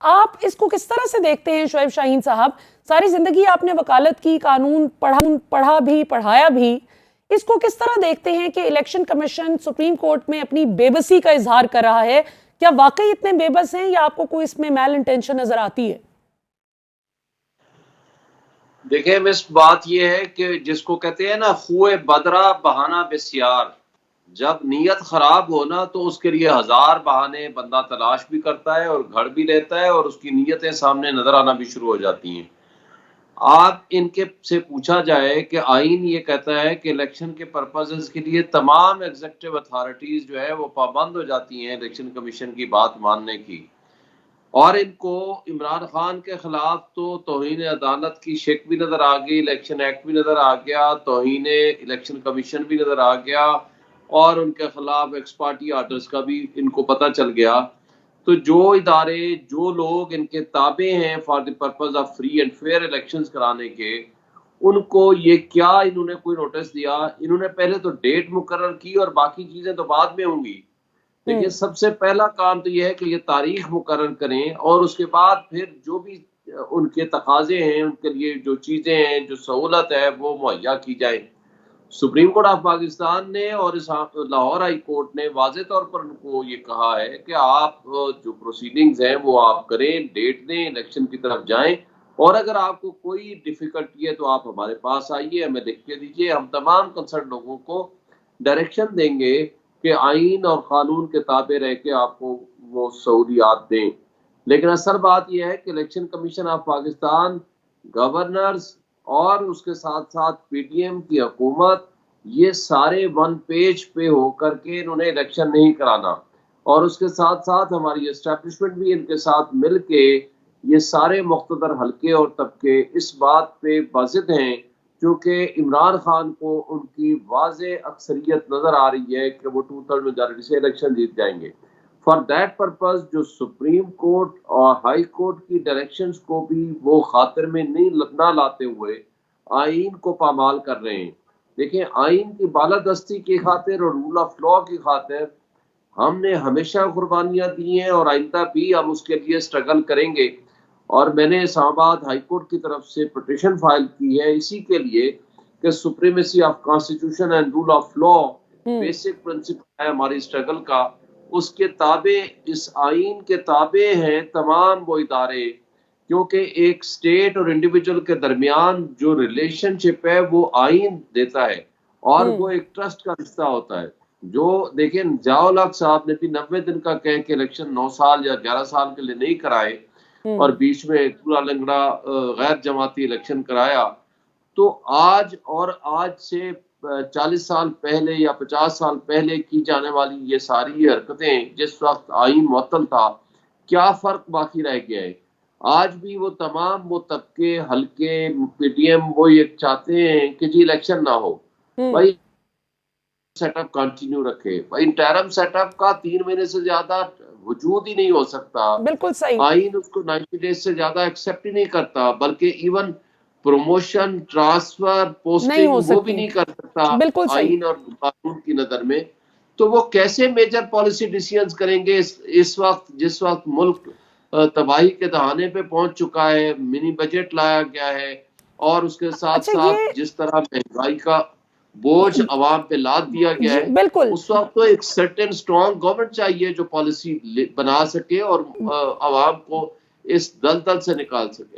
आप इसको किस तरह से देखते हैं शुएब शाहीन साहब? सारी जिंदगी आपने वकालत की, कानून पढ़ा भी, पढ़ाया भी। इसको किस तरह देखते हैं कि इलेक्शन कमीशन सुप्रीम कोर्ट में अपनी बेबसी का इजहार कर रहा है? क्या वाकई इतने बेबस हैं या आपको कोई इसमें मैल इंटेंशन नजर आती है? देखिए मिस, बात यह है कि जिसको कहते हैं ना, खुए बदरा बहाना बेसियार। जब नीयत खराब हो ना तो उसके लिए हजार बहाने बंदा तलाश भी करता है और घर भी लेता है और उसकी नीयतें सामने नजर आना भी शुरू हो जाती हैं। आप इनके से पूछा जाए कि आईन ये कहता है कि इलेक्शन के पर्पसेस के लिए तमाम एग्जीक्यूटिव अथॉरिटीज जो है वो पाबंद हो जाती हैं इलेक्शन कमीशन की बात मानने की। और इनको इमरान खान के खिलाफ तो तौहीन अदालत की शेक भी नजर आ गई, इलेक्शन एक्ट भी नजर आ गया, तौहीन इलेक्शन कमीशन भी नजर आ गया और उनके खिलाफ एक्स पार्टी आर्डर्स का भी इनको पता चल गया। तो जो इदारे, जो लोग इनके ताबे हैं for the purpose of free and fair elections कराने के, उनको ये क्या इन्होंने कोई नोटिस दिया? इन्होंने पहले तो डेट मुकर्रर की और बाकी चीजें तो बाद में होंगी। देखिए, सबसे पहला काम तो यह है कि ये तारीख मुकर्रर करें और उसके बाद फिर जो भी उनके तकाजे हैं, उनके लिए जो चीजें हैं, जो सहूलत है, वो मुहैया की जाए। सुप्रीम कोर्ट ऑफ पाकिस्तान ने और इस लाहौर हाई कोर्ट ने वाज़ेह तौर पर उनको ये कहा है कि आप जो प्रोसीडिंग्स हैं वो आप करें, डेट दें, इलेक्शन की तरफ जाएं और अगर आपको कोई डिफिकल्टी है तो आप हमारे पास आइए, हमें लिख के दीजिए। हम तमाम कंसर्न लोगों को डायरेक्शन देंगे कि आइन और कानून के ताबे रह के आपको वो सहूलियात दें। लेकिन असल बात यह है कि election commission of Pakistan, governors और उसके साथ साथ पीटीएम की हुकूमत, ये सारे वन पेज पे होकर के इन्होंने इलेक्शन नहीं कराना और उसके साथ साथ हमारी एस्टैब्लिशमेंट भी इनके साथ मिल के ये सारे मुख्तदर हल्के और तबके इस बात पे बाज़िद हैं क्योंकि इमरान खान को उनकी वाज़ेह अक्सरियत नजर आ रही है कि वो 2/3 मेजॉरिटी से इलेक्शन जीत जाएंगे। फॉर दैट पर्पज जो सुप्रीम कोर्ट और हाई कोर्ट की डायरेक्शंस को भी वो खातिर में नहीं ना लाते हुए आइन को पामाल कर रहे हैं। देखिए, आइन की बालादस्ती की खातिर और रूल ऑफ लॉ की खातिर हमने हमेशा कुर्बानियां दी हैं और आइंदा भी हम उसके लिए स्ट्रगल करेंगे। और मैंने इस्लामाबाद हाई कोर्ट की तरफ से पिटीशन फाइल की है इसी के लिए कि supremacy of constitution and rule of law basic principle है हमारी स्ट्रगल का, उसके ताबे, इस आइन के ताबे हैं तमाम वो इदारे। क्योंकि एक स्टेट और इंडिविजुअल के दरमियान जो रिलेशनशिप है वो आइन देता है और वो एक ट्रस्ट का रिश्ता होता है। जो देखिए, जियाउल हक साहब ने भी 90 दिन का कह के इलेक्शन 9 साल या 11 साल के लिए नहीं कराए और बीच में पूरा लंगड़ा गैर जमाती इलेक्शन कराया। तो आज और आज से 40 साल पहले या 50 साल पहले की जाने वाली ये सारी हरकतें, जिस वक्त आइन मुअत्तल था, क्या फर्क बाकी रह गया है? आज भी वो तमाम वो तबके, हल्के, पीटीएम वो ये चाहते हैं कि जी इलेक्शन ना हो। भाई सेटअप कंटिन्यू रखे। भाई इंटरम सेटअप का 3 महीने से ज्यादा वजूद ही नहीं हो सकता। बिल्कुल सही। आइन उसको 90 डेज से ज्यादा एक्सेप्ट ही नहीं करता, बल्कि इवन प्रमोशन, ट्रांसफर, पोस्टिंग वो भी नहीं कर सकता बिल्कुल सही। आइन और कानून की नजर में। तो वो कैसे मेजर पॉलिसी डिसीजंस करेंगे इस वक्त, जिस वक्त मुल्क तबाही के दहाने पे पहुंच चुका है, मिनी बजट लाया गया है और उसके साथ साथ जिस तरह महंगाई का बोझ अवाम पे लाद दिया गया है, बिल्कुल उस वक्त तो एक सर्टेन स्ट्रॉन्ग गवर्नमेंट चाहिए जो पॉलिसी बना सके और अवाम को इस दलदल से निकाल सके।